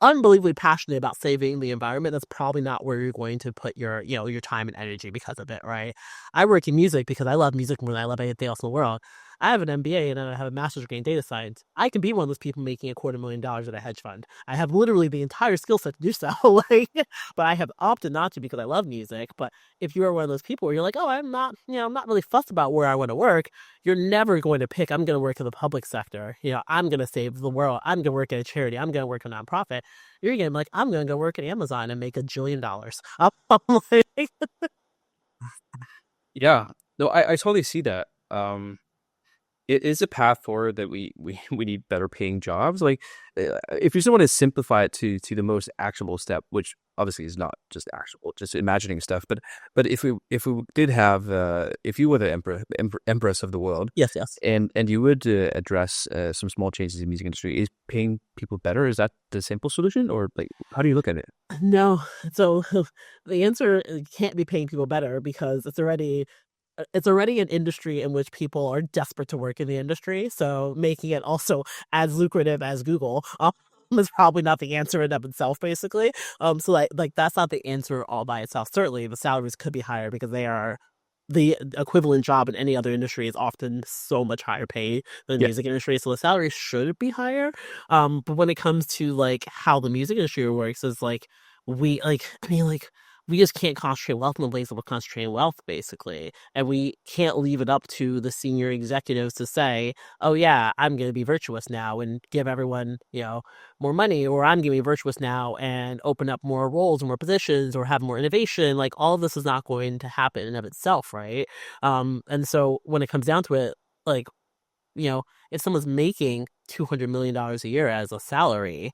unbelievably passionate about saving the environment. That's probably not where you're going to put your, your time and energy because of it, right? I work in music because I love music more than I love anything else in the world. I have an MBA and I have a master's degree in data science. I can be one of those people making $250,000 at a hedge fund. I have literally the entire skill set to do so. Like, but I have opted not to because I love music. But if you are one of those people where you're like, oh, I'm not, I'm not really fussed about where I want to work, you're never going to pick, I'm going to work in the public sector. I'm going to save the world. I'm going to work at a charity. I'm going to work in a nonprofit. You're going to be like, I'm going to go work at Amazon and make $1 jillion. I'm like, Yeah, no, I totally see that. It is a path forward that we need better paying jobs. Like, if you just want to simplify it to the most actionable step, which obviously is not just actionable, just imagining stuff. But if we did have if you were the empress of the world, yes, yes. and you would address some small changes in the music industry, is paying people better? Is that the simple solution, or like how do you look at it? No. So the answer can't be paying people better because it's already an industry in which people are desperate to work in the industry. So making it also as lucrative as Google is probably not the answer in of itself, basically. So like that's not the answer all by itself. Certainly the salaries could be higher because they are the equivalent job in any other industry is often so much higher pay than the Yeah, music industry. So the salary should be higher. But when it comes to like how the music industry works is like I mean like we just can't concentrate wealth in the ways that we're concentrating wealth, basically. And we can't leave it up to the senior executives to say, oh, yeah, I'm going to be virtuous now and give everyone, more money, or I'm going to be virtuous now and open up more roles and more positions or have more innovation. Like, all of this is not going to happen in of itself, right? And so when it comes down to it, like, if someone's making $200 million a year as a salary,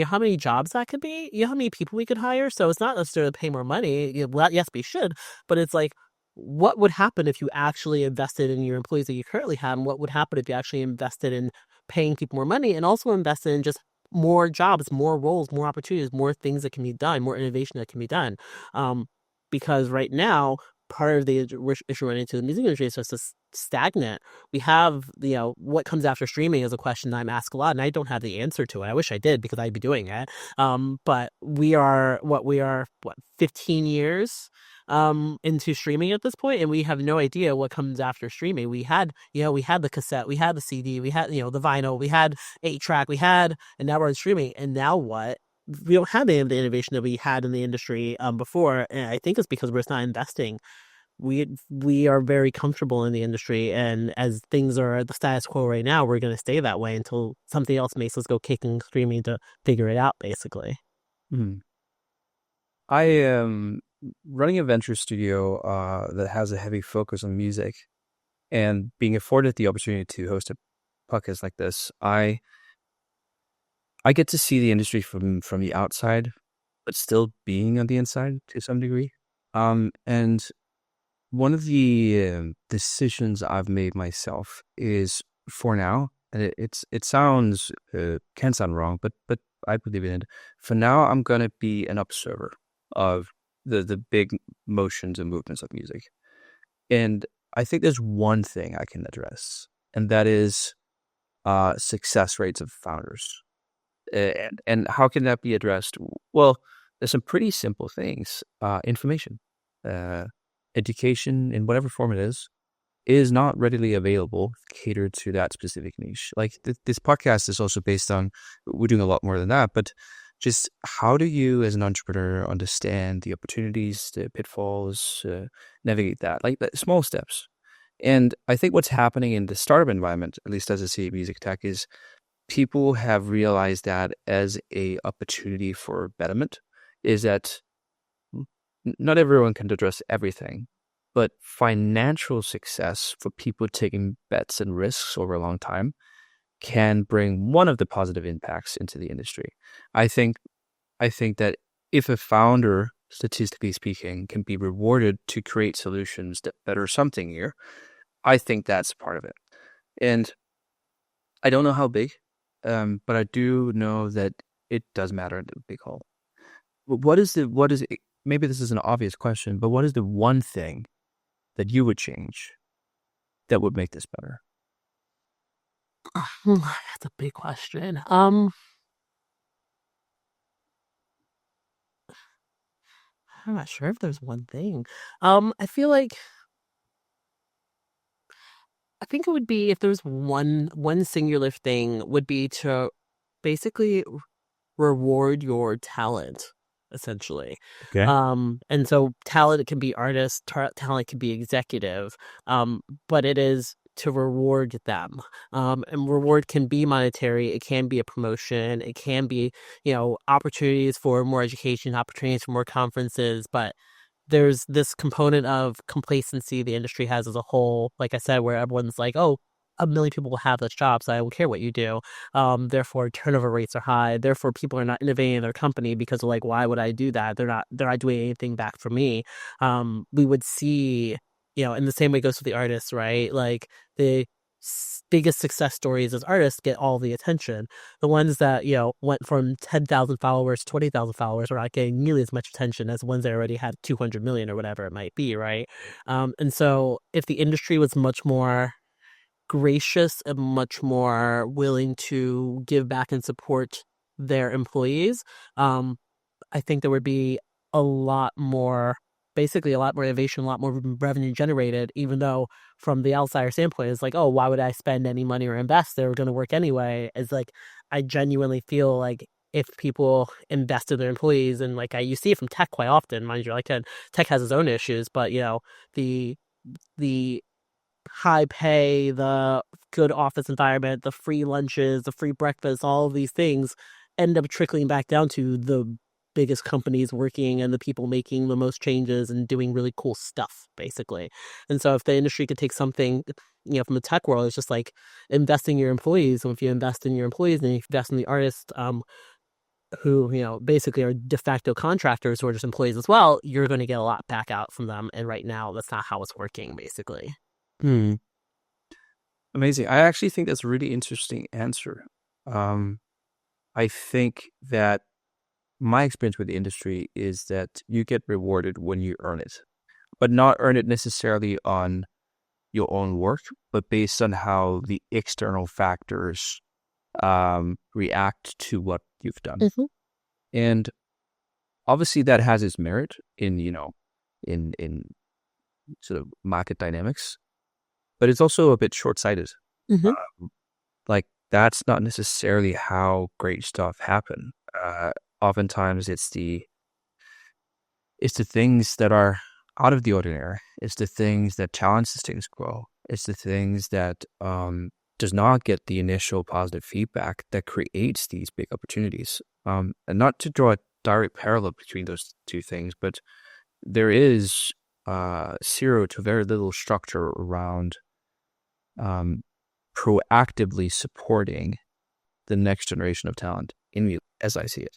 how many jobs that could be? How many people we could hire? So it's not necessarily pay more money. Well, yes, we should, but it's like, what would happen if you actually invested in your employees that you currently have? And what would happen if you actually invested in paying people more money and also invested in just more jobs, more roles, more opportunities, more things that can be done, more innovation that can be done? Um, because right now, part of the issue running into the music industry is just this stagnant. We have, what comes after streaming is a question I'm asked a lot, and I don't have the answer to it. I wish I did because I'd be doing it. But we are 15 years into streaming at this point, and we have no idea what comes after streaming. We had the cassette, we had the CD, we had, the vinyl, we had 8-track, and now we're on streaming. And now what? We don't have any of the innovation that we had in the industry before, and I think it's because we're just not investing we are very comfortable in the industry, and as things are the status quo right now, we're going to stay that way until something else makes us go kicking and screaming to figure it out, basically. Hmm. I am running a venture studio that has a heavy focus on music, and being afforded the opportunity to host a podcast like this, I get to see the industry from the outside, but still being on the inside to some degree. And one of the decisions I've made myself is, for now, and it sounds can sound wrong, but I believe in it. For now, I'm gonna be an observer of the big motions and movements of music, and I think there's one thing I can address, and that is success rates of founders. And how can that be addressed? Well, there's some pretty simple things. Information, uh, education in whatever form it is not readily available catered to that specific niche. Like this podcast is also based on, we're doing a lot more than that, but just how do you as an entrepreneur understand the opportunities, the pitfalls, navigate that, like the small steps. And I think what's happening in the startup environment, at least as I see music tech, is people have realized that as a opportunity for betterment, is that not everyone can address everything, but financial success for people taking bets and risks over a long time can bring one of the positive impacts into the industry. I think I think that if a founder, statistically speaking, can be rewarded to create solutions that better something here, I think that's part of it. And I don't know how big, but I do know that it does matter in the big whole. What is it? Maybe this is an obvious question, but what is the one thing that you would change that would make this better? That's a big question. I'm not sure if there's one thing. I feel like I think it would be if there's one singular thing would be to basically reward your talent, essentially. Okay. And so talent can be artist, talent can be executive, but it is to reward them. And reward can be monetary, it can be a promotion, it can be, opportunities for more education, opportunities for more conferences, but there's this component of complacency the industry has as a whole, like I said, where everyone's like, oh, a million people will have this job, so I don't care what you do. Therefore, turnover rates are high. Therefore, people are not innovating in their company because they're like, why would I do that? They're not doing anything back for me. We would see, in the same way it goes with the artists, right? Like the biggest success stories as artists get all the attention. The ones that, went from 10,000 followers to 20,000 followers are not getting nearly as much attention as the ones that already had 200 million or whatever it might be, right? And so if the industry was much more gracious and much more willing to give back and support their employees, I think there would be a lot more, basically a lot more innovation, a lot more revenue generated, even though from the outsider standpoint, it's like, oh, why would I spend any money or invest? They were going to work anyway. It's like, I genuinely feel like if people invest in their employees, and like you see it from tech quite often, mind you, like tech has its own issues, but the the high pay, the good office environment, the free lunches, the free breakfast, all of these things end up trickling back down to the biggest companies working and the people making the most changes and doing really cool stuff, basically. And so if the industry could take something, from the tech world, it's just like investing in your employees. And if you invest in your employees and you invest in the artists, who, basically are de facto contractors who are just employees as well, you're going to get a lot back out from them. And right now, that's not how it's working, basically. Hmm. Amazing. I actually think that's a really interesting answer. Um, I think that my experience with the industry is that you get rewarded when you earn it, but not earn it necessarily on your own work, but based on how the external factors react to what you've done. Hmm. And obviously that has its merit in, in sort of market dynamics, but it's also a bit short-sighted. Hmm. Like that's not necessarily how great stuff happen. Oftentimes it's the things that are out of the ordinary. It's the things that challenge the status quo. It's the things that does not get the initial positive feedback that creates these big opportunities. And not to draw a direct parallel between those two things, but there is zero to very little structure around um, proactively supporting the next generation of talent in music, as I see it.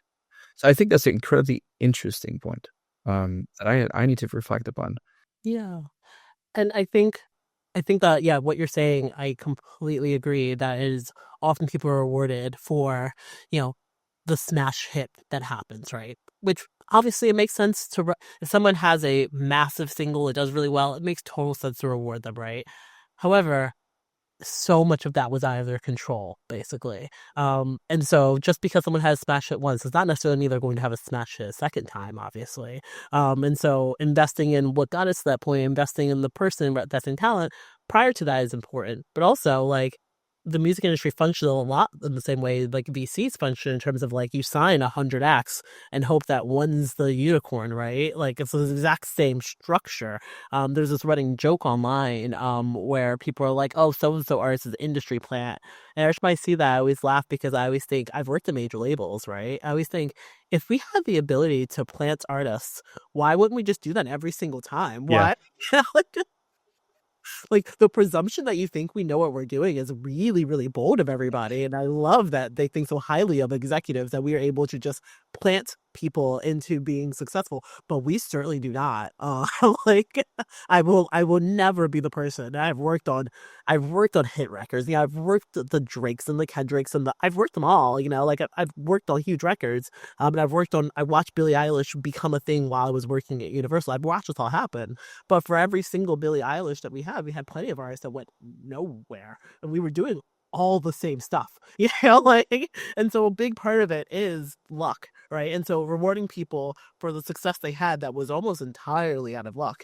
So I think that's an incredibly interesting point that I need to reflect upon. Yeah. And I think that, yeah, what you're saying, I completely agree. That is often people are rewarded for, you know, the smash hit that happens, right? Which obviously it makes sense to, if someone has a massive single, it does really well, it makes total sense to reward them, right? However, so much of that was out of their control, basically. And so just because someone has smash hit once does not necessarily mean they're going to have a smash hit a second time, obviously. And so investing in what got us to that point, investing in the person, investing in talent prior to that is important. But also, like, the music industry functions a lot in the same way like VCs function in terms of like you sign 100 acts and hope that one's the unicorn, right? Like it's the exact same structure. There's this running joke online where people are like, "Oh, so and so artist is an industry plant," and every time I see that, I always laugh because I always think I've worked at major labels, right? I always think if we had the ability to plant artists, why wouldn't we just do that every single time? Yeah. Why? Like the presumption that you think we know what we're doing is really, really bold of everybody. And I love that they think so highly of executives that we are able to just plant people into being successful, but we certainly do not. Like I will never be the person. I've worked on hit records. Yeah, I've worked the Drakes and the Kendricks and I've worked them all. Like I've worked on huge records. And I watched Billie Eilish become a thing while I was working at Universal. I've watched this all happen. But for every single Billie Eilish that we had plenty of artists that went nowhere, and we were doing all the same stuff, like, and so a big part of it is luck, right? And so rewarding people for the success they had that was almost entirely out of luck,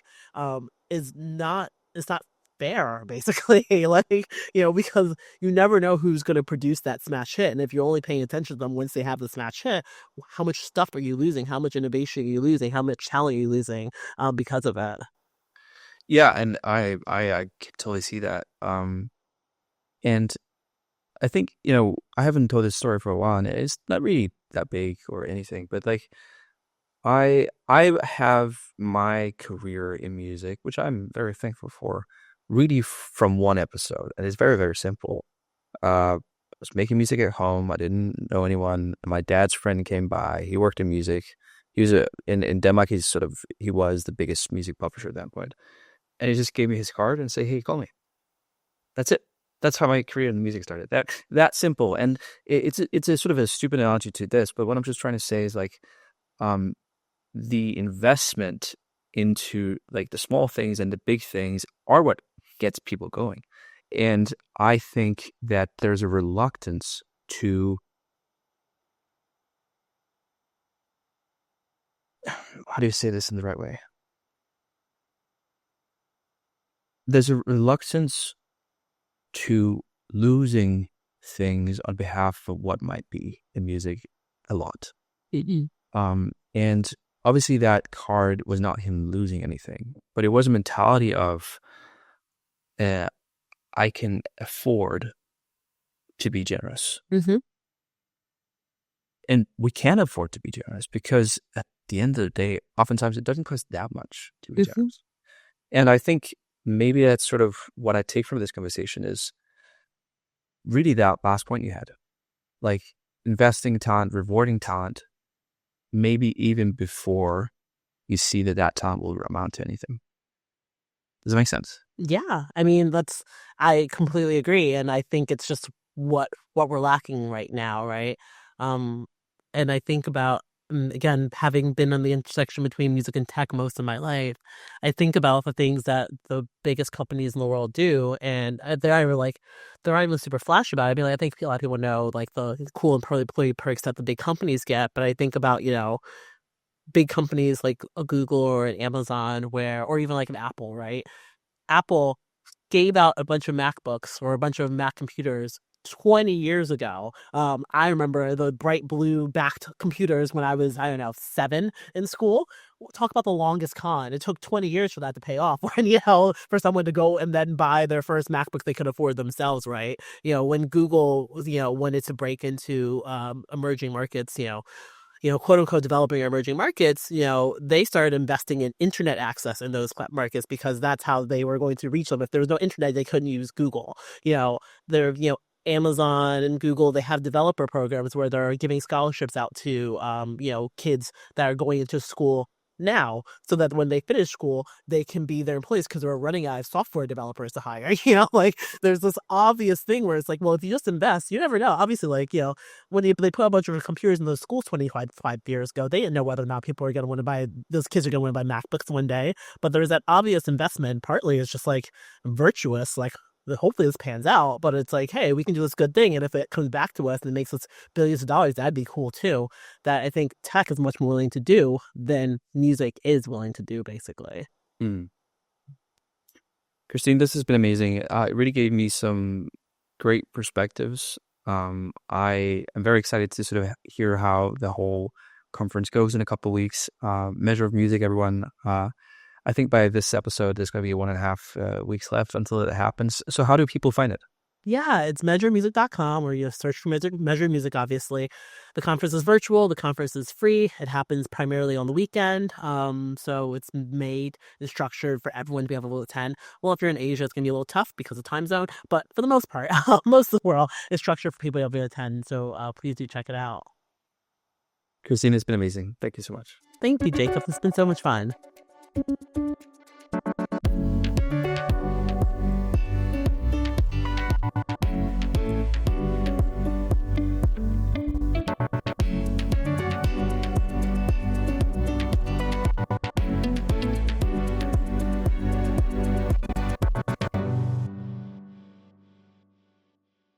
is not, it's not fair, basically. Like, because you never know who's going to produce that smash hit, and if you're only paying attention to them once they have the smash hit, how much stuff are you losing? How much innovation are you losing? How much talent are you losing because of it? Yeah, and I can totally see that. And I think, I haven't told this story for a while, and it's not really that big or anything, but like I have my career in music, which I'm very thankful for, really from one episode, and it's very, very simple. I was making music at home. I didn't know anyone. My dad's friend came by. He worked in music. He was in Denmark. He was the biggest music publisher at that point, and he just gave me his card and say, "Hey, call me." That's it. That's how my career in music started. That simple. And it's a sort of a stupid analogy to this, but what I'm just trying to say is like, um, the investment into like the small things and the big things are what gets people going. And I think that there's a reluctance to, how do you say this in the right way? There's a reluctance to losing things on behalf of what might be in music a lot. Mm-mm. And obviously that card was not him losing anything, but it was a mentality of, uh, I can afford to be generous. Mm-hmm. And we can afford to be generous because at the end of the day, oftentimes it doesn't cost that much to be Mm-hmm. generous. And I think maybe that's sort of what I take from this conversation is really that last point you had, like investing in talent, rewarding talent, maybe even before you see that talent will amount to anything. Does that make sense? Yeah, I mean, I completely agree, and I think it's just what we're lacking right now, right? Um, and I think about, again, having been on the intersection between music and tech most of my life, I think about the things that the biggest companies in the world do, and they're not even super flashy about it. I mean, like, I think a lot of people know like the cool and pearly perks that the big companies get, but I think about, big companies like a Google or an Amazon, or even like an Apple, right? Apple gave out a bunch of MacBooks or a bunch of Mac computers 20 years ago. I remember the bright blue backed computers when I was, I don't know, 7 in school. talk about the longest con. It took 20 years for that to pay off. When, for someone to go and then buy their first MacBook they could afford themselves, right? When Google, wanted to break into emerging markets, quote unquote developing or emerging markets, they started investing in internet access in those markets because that's how they were going to reach them. If there was no internet, they couldn't use Google. They're, Amazon and Google, they have developer programs where they're giving scholarships out to, kids that are going into school now so that when they finish school, they can be their employees because we're running out of software developers to hire. Like there's this obvious thing where it's like, well, if you just invest, you never know. Obviously, like, when they put a bunch of computers in those schools 25 years ago, they didn't know whether or not people are going to want to buy, those kids are going to want to buy MacBooks one day. But there's that obvious investment. Partly it's just like virtuous, like, hopefully this pans out, but it's like, hey, we can do this good thing. And if it comes back to us and it makes us billions of dollars, that'd be cool too. That I think tech is much more willing to do than music is willing to do, basically. Mm. Christine, this has been amazing. It really gave me some great perspectives. I am very excited to sort of hear how the whole conference goes in a couple of weeks. Measure of Music, everyone. I think by this episode, there's going to be 1.5 weeks left until it happens. So how do people find it? Yeah, it's measuremusic.com, where you search for Measure Music, obviously. The conference is virtual. The conference is free. It happens primarily on the weekend. So it's made and structured for everyone to be able to attend. Well, if you're in Asia, it's going to be a little tough because of time zone. But for the most part, most of the world is structured for people to be able to attend. So please do check it out. Christine, it's been amazing. Thank you so much. Thank you, Jacob. It's been so much fun.